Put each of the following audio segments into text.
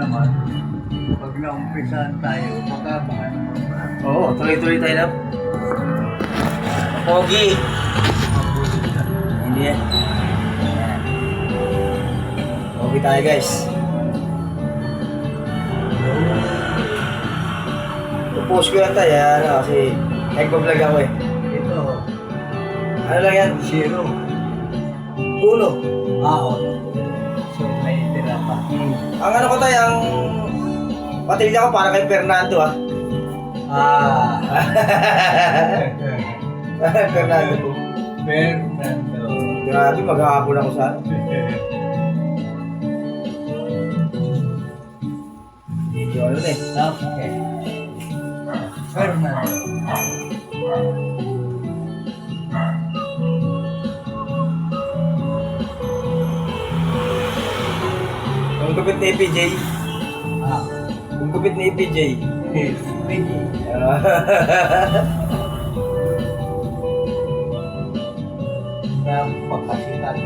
Naman, pag naumpisahan tayo, baka naman. Oo, tuloy-tuloy tayo na. Pogi! Hindi yan. Pogi tayo guys. Pupost ko yan tayo, kasi nagbablog ako eh. Ito, Ano lang yan? 0. Uno. Oo. So, may tira pa. Ang ano ko tayo, ang patilya ko para kay Fernando ah. Fernando po. Fernando. Grabe, maghahapon ako sa ano. Medyo ano na eh. Okay. Fernando. Ang gupit ni EPJ. Ah. Ang gupit ni EPJ. Pwede. Napakasikat.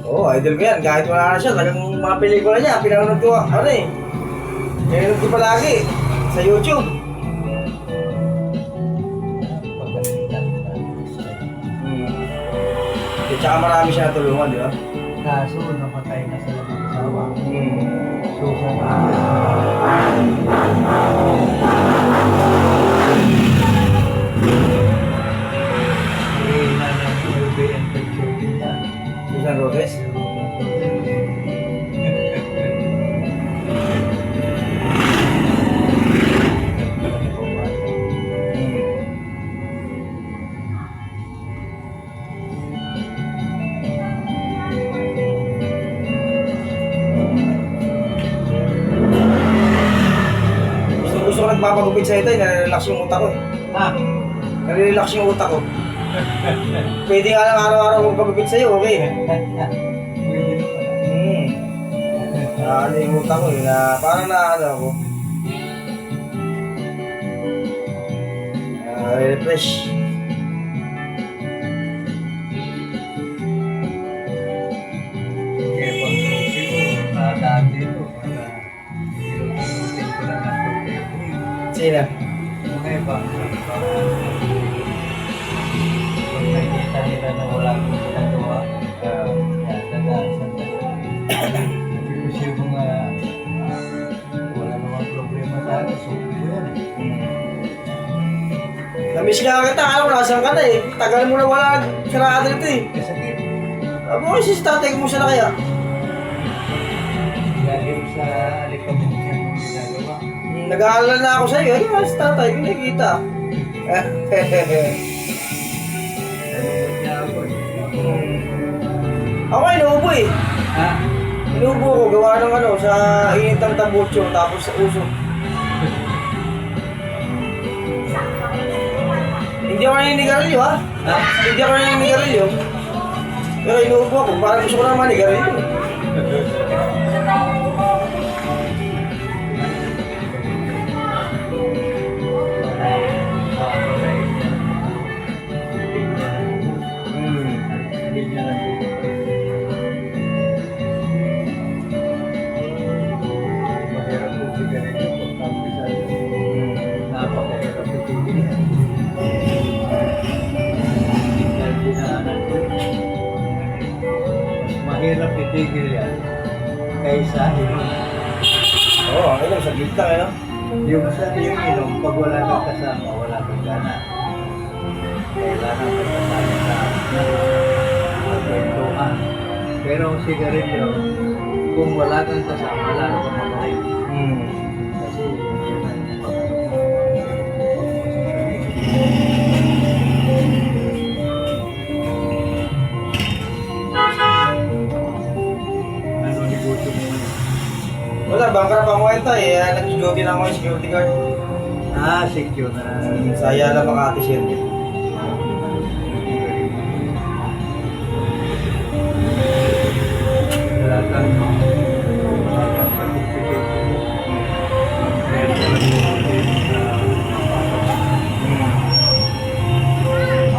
Oo, idol ko yan. Kahit wala na siya, talagang mga pelikula niya, pinanood ko, ano eh. Pinanood ko palagi sa YouTube. Napakasikat. At saka marami siya natulungan, di ba? Kaso, napatay na sila ng asawa. Hmm. So, Susan Roses. Gusto ko nagpapagupit sa ito, nare-relax yung utak ko eh. Nare-relax yung utak ko. Pwede nga lang araw-araw kong pagupit sa'yo, okay? Ano yung utak ko eh, na parang ano ako. Refresh. Kaya pag siguro nadaan dito, inutin ko lang ng konti. Sino? Mga iba, pag nakikita nila na wala akong ginagawa, dadaan sa kasi yung mga wala namang problema sa akin, so yun. Namiss nga kita, alam mo, nasan ka na eh. Tagal mo na wala sarado ito eh. Kasakit. Abo kasi si tatay mo siya na kaya. Galing sa alikabok yung ginagawa. Nag-aalala na ako sa'yo, ay mas tatay, kinikita. Nalungkot niya ako eh. Ako ay inuubo eh. Ha? Inuubo ko, gawa ng ano, sa init ng tambucho, tapos sa uso. Hindi ako naninigarilyo ha? Ha? Hindi ako naninigarilyo. Pero inuubo ako, parang gusto ko naman manigarilyo. Mahirap itigil yan kaysa inom. Oo, okay lang, sa gitna eh no? Yung inom, pag wala kang kasama, wala kang gana. Kailangan ka kasama sa kwentuhan. Pero ang sigarilyo, kung wala kang kasama, lalo kang magaling. Kasi yun ang ano negosyo mo man? Wala, bangka na pangwenta eh. Nag-duty na ako yung security guard. Secure na. Sa Ayala, Makati, Sierra. Wala kang certificate. Meron ka lang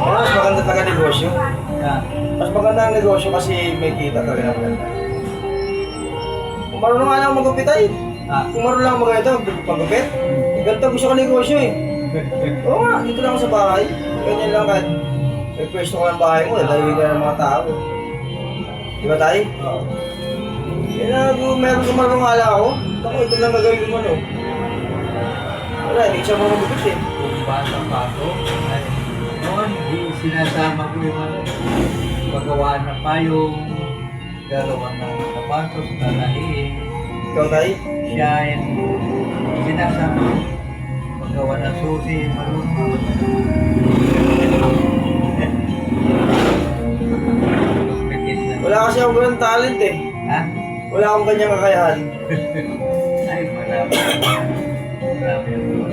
Mas maganda talaga negosyo. Yeah. Mas maganda ang negosyo kasi may kita talaga maganda. Kung marunong nga lang magupit ay. Kung maroon lang mga ito, pagupit. Ganito gusto ko negosyo eh. Oo nga, dito lang ako sa bahay. Ganyan lang kahit may pwesto ko ng bahay mo, dahil ka ng mga tao. Di ba tayo? Oo. Eh na, meron ka marunong ala ako. Ako, ito lang gagawin mo no. Wala, hindi siya mamagupit eh. Kung bata pa ako, ay, noon, di sinasama ko yung paggawa ng payong, galawa ng sapatos, nalahiin. Ikaw tayo? Siya yung sinasama ko. Paggawa ng susi, marunong ako. Lupit na. Wala kasi akong ganun talent eh. Ha? Wala akong ganyang kakayahan. Ay, marami. Marami yung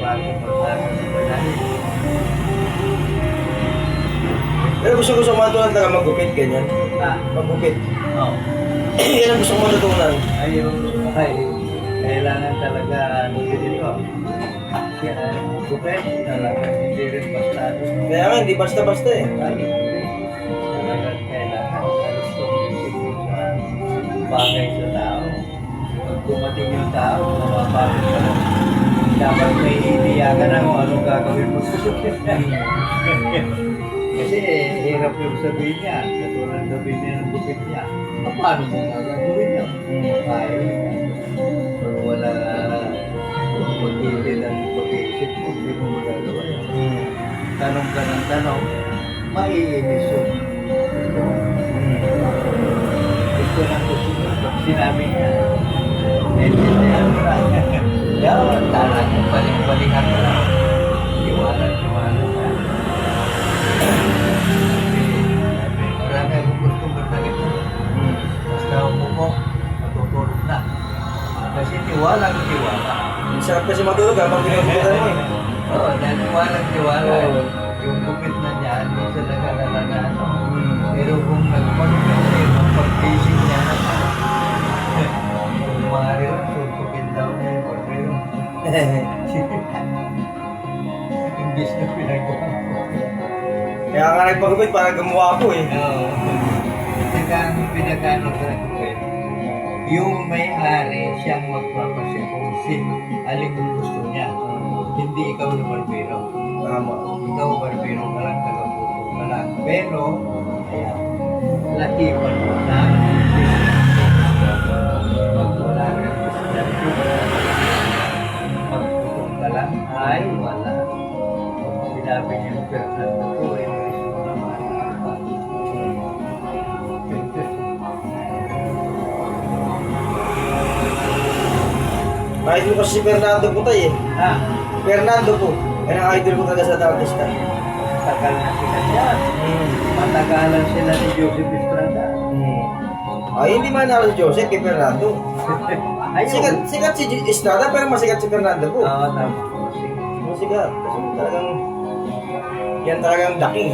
bago pag-asa sa balay. Pero gusto ko sa mga tulad na magupit, ganyan. Magupit. Oo. Yan ang gusto ko matutunan. Ayun, okay. Kailangan talaga ano dito. Siya, gupit talaga. Hindi rin basta. Kaya nga, hindi basta-basta eh. Ay, hindi. Talagang kailangan. Gusto sa bagay sa tao. Pag dumating yung tao, mapapagod ka lang. Dapat may iniyakan na kung anong gagawin mo sa gupit niya. Kasi hirap yung sabihin niya. Katulad sabihin niya ng gupit niya. Paano mo gagawin niya? Ayaw niya. Pag wala pag-ibig ang pag-iisip mo, hindi mo magagawa yan. Tanong ka ng tanong, maiinis yun. Gusto lang gusto mo. Pag sinabi niya, naintindihan mo na. Yan, talagang balik-balikan mo na. Iwanan ka. Marami akong gusto magdagit mo. Basta umupo, matutulog na. Kasi tiwala. Sarap kasi matulog habang ginugupitan mo eh. Oo, dahil tiwala. Yung gupit na niya, hindi siya nag-alala. Pero kung nagpagupit siya, yung pag-facing niya, kung maaari lang, susupin daw niya yung barbero. Imbis na pinagawa ko. Kaya nga nagpagupit para gumawa ako eh. Oo. Saka ang pinagano sa gupit, yung may-ari siyang magpapasya kung alin kung gusto niya. Hindi ikaw na barbero. Tama. Ikaw barbero ka lang, tagaputo ka lang. Pero, ayan, lakipan mo na pag wala kang magputong ka lang, ay wala. Sinabi niya yung Fernando ko, ay maris mo naman. Idol ko si Fernando po tayo eh. Ha? Fernando po. Yan ang idol ko talaga sa artista. Tagal na sila yan. Matagalan sila ni Joseph Estrada. Ay, hindi man ako si Joseph kay Fernando. Sikat si Estrada pero masikat si Fernando po. Oo, tama. Masikat. Kasi talagang yan talagang daking.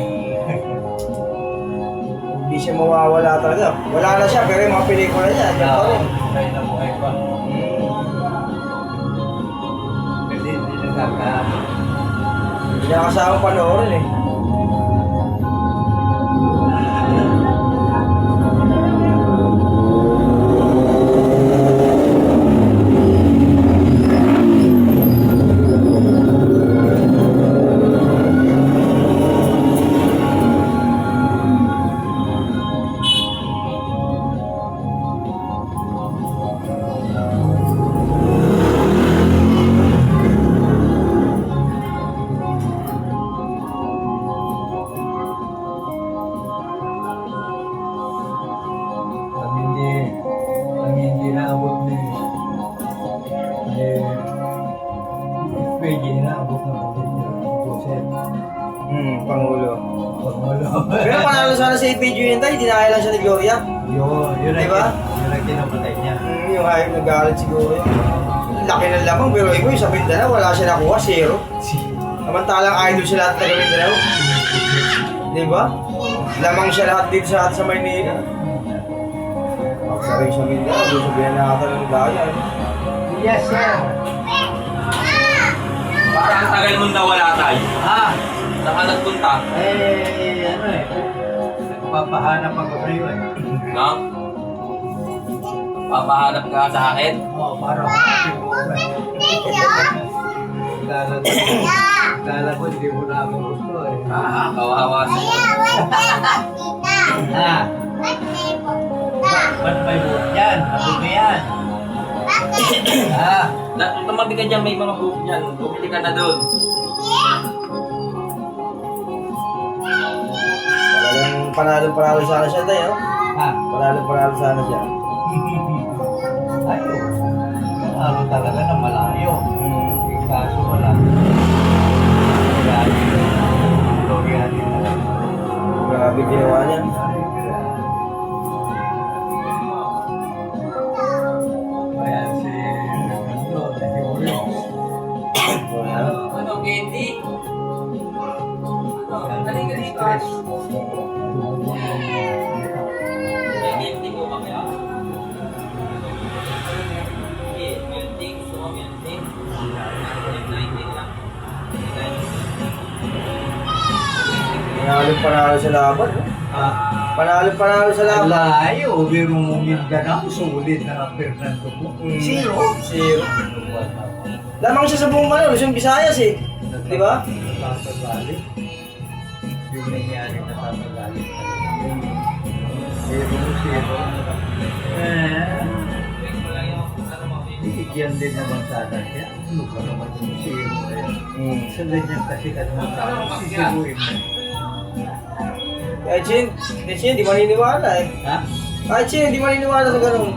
Hindi siya mawawala talaga. Wala na siya pero yung mga pelikula niya, yan pa rin. Buhay na buhay pa. Kasi hindi nakakaano. Hindi niya kasama panoorin eh. Ang hindi naabot ni Pwede naabot ng kapatid niya, Joseph. Pangulo. Pangulo. Pero panalo sana si PG yun tayo, dinaya lang siya ni Gloria. Yun Diba? Yun ang kinapatay niya. Yung hayop nag-aalit siguro yun. Laki ng lamang pero ikaw sa Mindanao, wala siya nakuha, zero. Samantalang idol siya lahat taga Mindanao. Diba? Lamang siya lahat dito sa Maynila. Sabi sa Mindanao, doon sa binanatan ng bayan. Yes, sir. Parang tagal mong nawala tayo. Saan ka nagpunta? Nagpapahanap ako sa'yo eh. No? Papahanap ka sa akin. Oo, para makasing mo. Kala ko hindi mo na ako gusto eh. Kawawa siya. Ha? Ba't may buhok yan? Abot na yan. Ha? Tumabi ka dyan, may mga buhok dyan. Bumili ka na doon. Talagang panalo sana siya tayo. Ha? Panalo sana siya. Ayaw. Ano talaga na malayo. Yung kaso wala. Loryani na lang. Grabe ginawa niya. Ayan si Ano, Candy? Galing ka dito. stress. Candy mo kami ah. Melting, gusto mo melting? Melting lang. Panalo sa laban. No? Ah, Panalo sa laban. layo. Biro mo Mindanao. Sulit na Fernando po. Zero. Lamang siya sa buong Luzon, Visayas eh. Di ba? Natatagali. Yung nangyari natatagali. Zero. Bigyan din naman sana siya. Ano ka naman yung zero na yan? Sa ganyan kasi ka naman sana. Sisiguin mo. Kahit Chin, di maniniwala eh. Ha? Kahit Chin, di maniniwala sa ganun.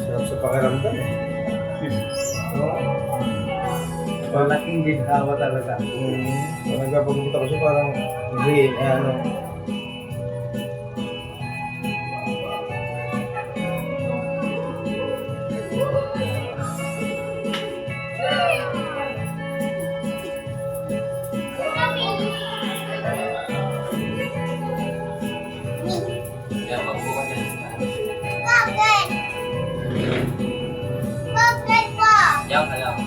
Sarap sa pakiramdam eh. Malaking ginhawa talaga. Nagpapagutot ako siya parang green, ano. Yan, magbuka ka dyan. Yan ka lang.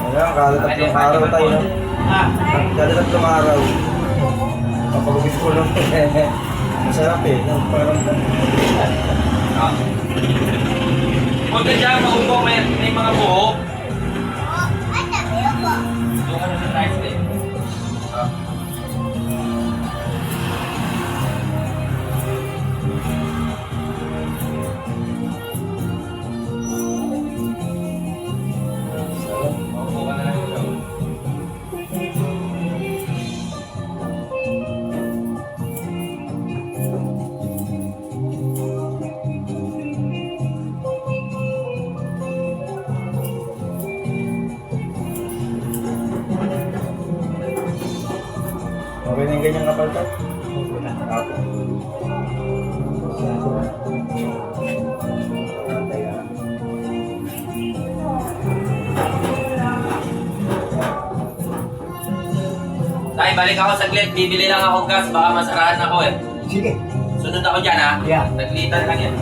Ayan, kada tatlong araw tayo, no? Kada tatlong araw. Kapag-ubis ko lang. Masarap eh, no? Pakiramdam. Huwag ka dyan, maubok, may mga buhok. Doon ka na sa rice din. Maupo ka na lang dito. Okay na yung ganyang kapal ka? balik ako saglit. Bibili lang ako gas. Baka masarahan ako eh. Sige. Sunod ako dyan ha. Yeah. Naglitan lang yan.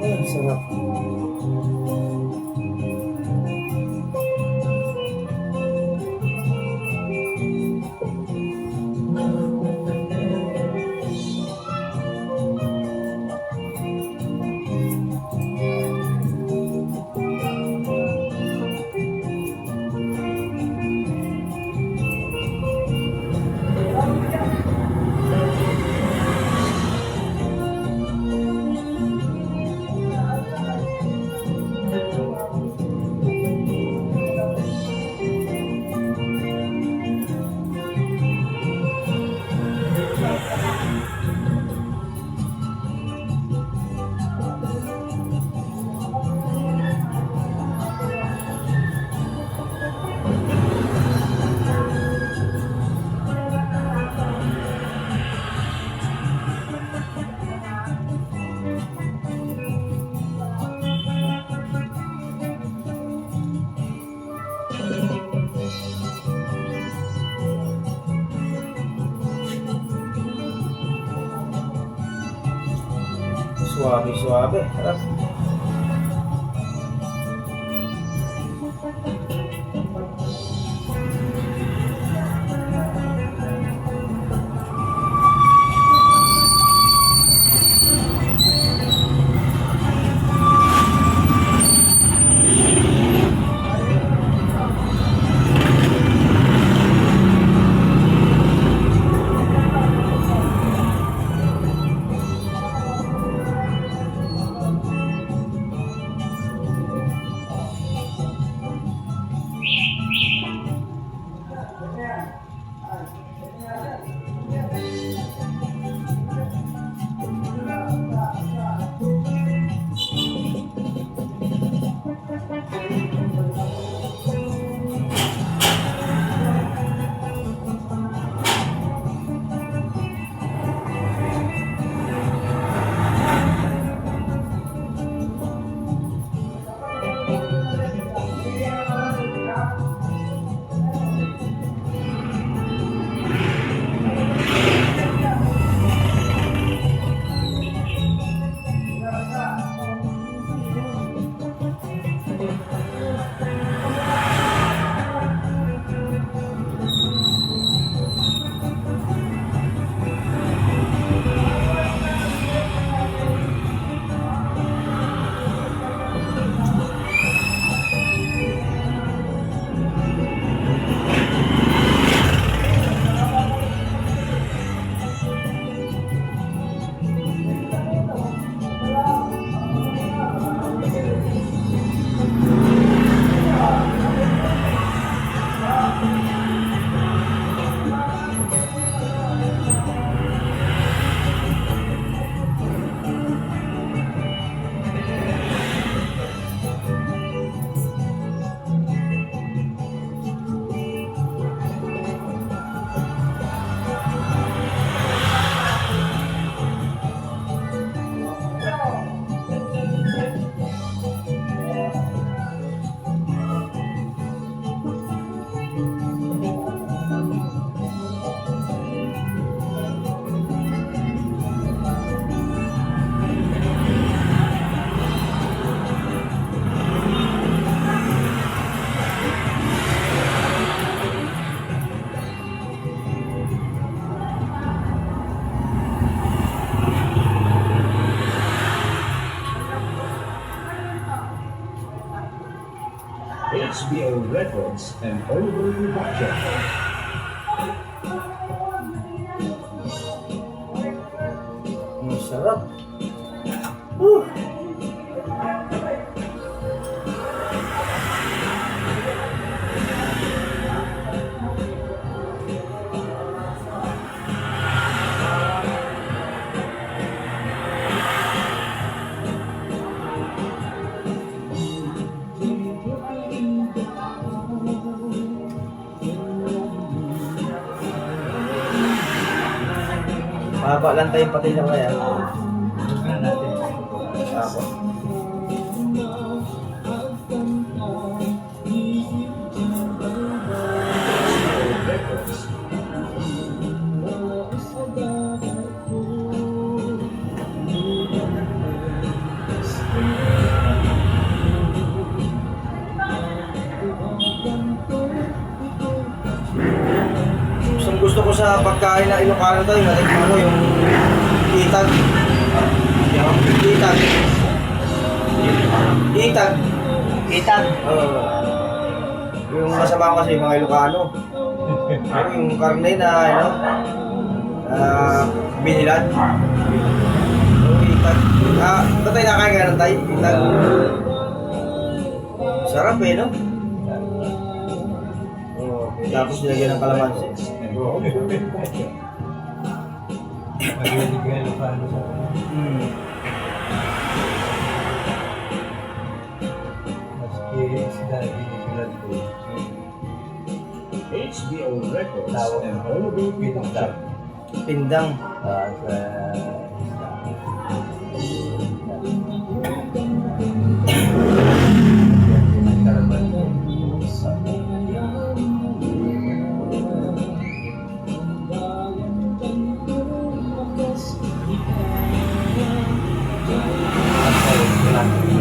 Ay, sarap. Suabe-suabe. Sarap. HBO Records and Oliver Production. Masarap. Mahaba lang tayong pati na kaya. Huwag na natin. Ako. Records. Gusto ko sa pagkain na Ilocano tayo, natikman ko yung itag. Itag. Itag. Itag. Yung masama kasi mga Ilocano. Yung karne na, ano, binilan. Yung itag. Ba't tayo nakain ka ng tayo? Itag. Sarap eh, no? Tapos nilagyan ng kalamansi. Marinig ka yung paano sa maski isda, binigyan ko. HBO Records Tawag and ng Honorable pinagdang. Production. Pindang. Sa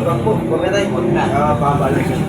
Huwag po, huwag na tayo. Huwag na. Pabalik siya.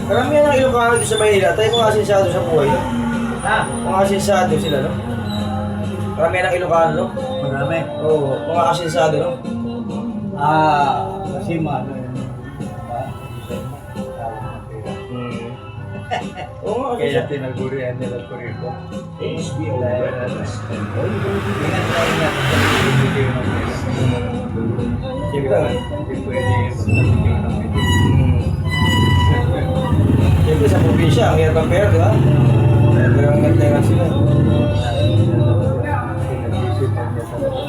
Karamihan ng Ilocano dito sa Maynila, tayo mga asinsado sa buhay. No? Mga asinsado sila, no? Karamihan ng Ilocano, no? marami. Oo, mga asinsado, no? Kasi maano yun. Oo, nga, Kaya kasi. tinagurihan nila ko rito. HBO Records and Honorable Ingat tayo natin sa video ng pera. Siyempre, Hindi pwede mag-video ng video. siyempre sa probinsya, ang hirap ang pera, di ba? Pero ang ganda nga sila. Pinag-isipan niya talaga.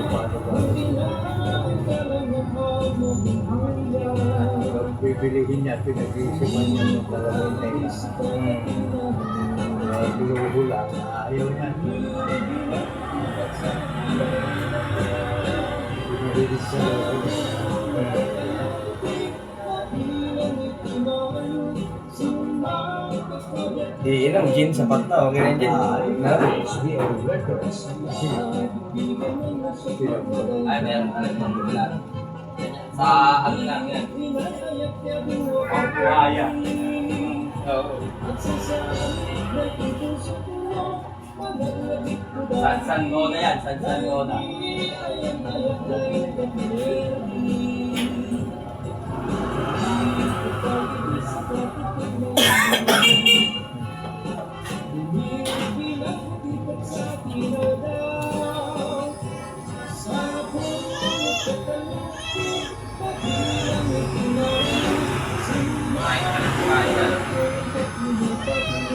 Paano ba? Bibilihin niya, pinag-iisipan niya yung talagang kailangan. Biluho lang, ayaw niya. Pinarinig sa loob. Iinom, gin, sapat na. Okay na yung gin. Na? HBO Records. Ay, meron ka lang lang. Sa ano lang yan? Ang buhaya. Oo. San Nona yan, San Nona.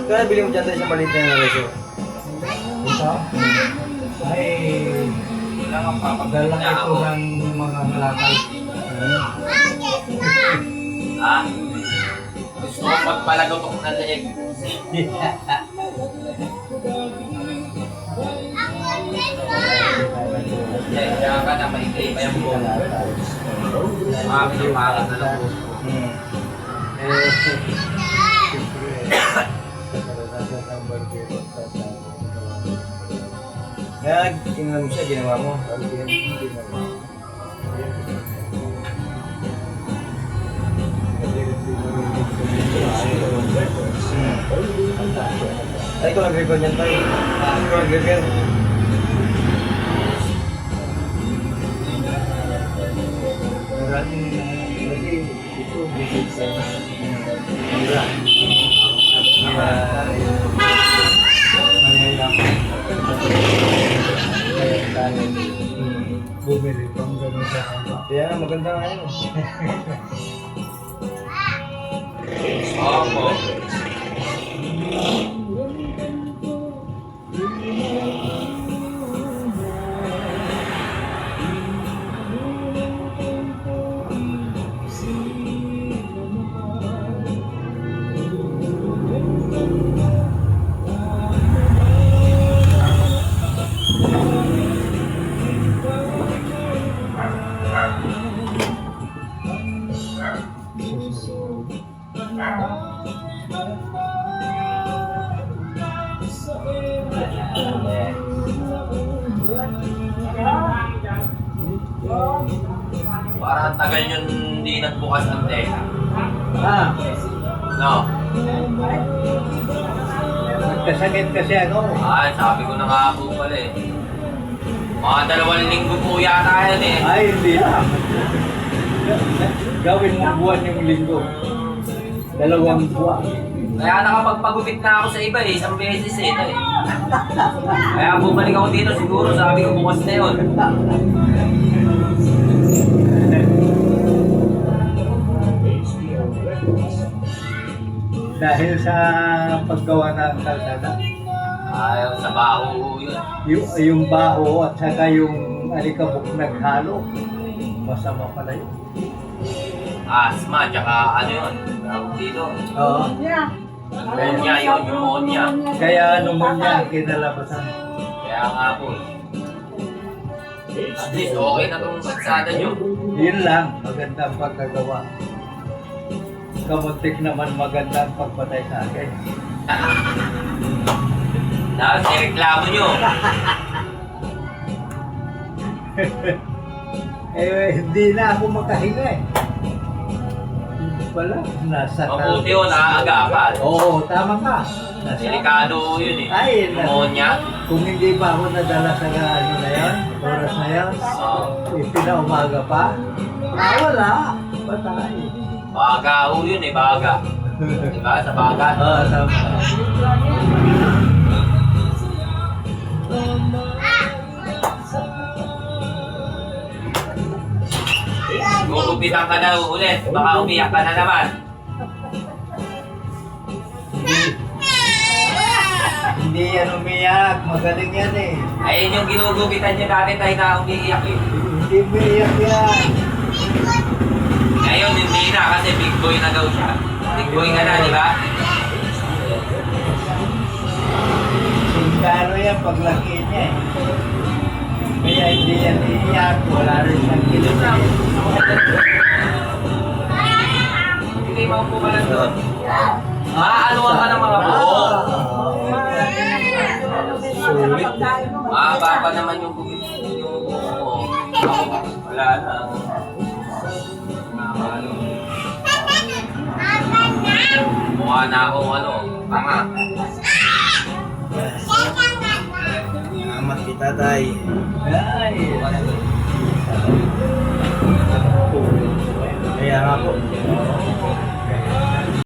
Kaya bili mo dyan tayo sa maliit na reso. Ito? Ay, Lang ang pagdala papagdala ito ako. ng mga halakal. Ha? Gusto mo magpalagotok ng leeg. Kaya ka na maikli pa yung buong. Mami yung marat na lang po. Eh, siyempre, sa karanasan ng barbero sa Kaya, tingnan mo siya, ginawa mo. Ay, ikaw nag-record niyan tayo. Ikaw nag-record. Maraming kasi ito bigay sa nila. Mayayaman. bumili pang gano'n sa kanya. Kaya nga, maganda nga yun. Opo. Parang tagal yun hindi nagbukas ng tela. Ah, No? nagkasakit kasi ako. Ay, sabi ko na nga po pala eh. Mga 2 linggo po yata yan eh. Ay, hindi lang. Gawin mo buwan yung linggo. 2 buwan. Kaya nakapagpagupit na ako sa iba eh, 1 beses eh. Ito eh. Kaya bumalik ako dito siguro, sabi ko bukas na yun. HBO Records. Dahil sa paggawa ng kalsada. Ayaw, sa baho yun. Yung baho at saka yung alikabok naghalo. Masama pala yun. Asma, tsaka ano yun, tawag dito. Oo. Pneumonia yun, pneumonia. Kaya pneumonia ang kinalabasan. Kaya nga po. At least okay na itong pagsada nyo. Yun lang, magandang pagkagawa. Kamuntik naman magandang pagpatay sa akin. Dahil nireklamo nyo. Hindi na ako makahinga eh. Wala, nasa Mabuti yun, naaagapan. Oo, tama ka. Delikado yun eh. Ay, Pneumonia. kung hindi pa ako nadala sa ano na yan, oras na yan, ipinaumaga pa, wala, patay. Baga ho yun eh, baga. Diba? Sa baga. Oo, tama. Gugupitan ka na ulit, baka umiyak ka na naman. Hindi yan umiyak, magaling yan eh. Ayun yung ginugupitan niya dati tayo na umiiyak eh. Hindi umiyak yan. Ngayon hindi na kasi big boy na daw siya. Big boy ka na, di ba? Singkaro yan paglaki niya eh. Kaya hindi yan iiyak, wala rin siyang kilusin. Hindi maupo ka lang doon. Maaanuhan ka ng mga buhok. Sulit. Mahaba pa naman yung bukit yung buhok mo. Wala na. Mukha na akong ano, tanga. Amat kita, tay. Ay, Kaya nga po.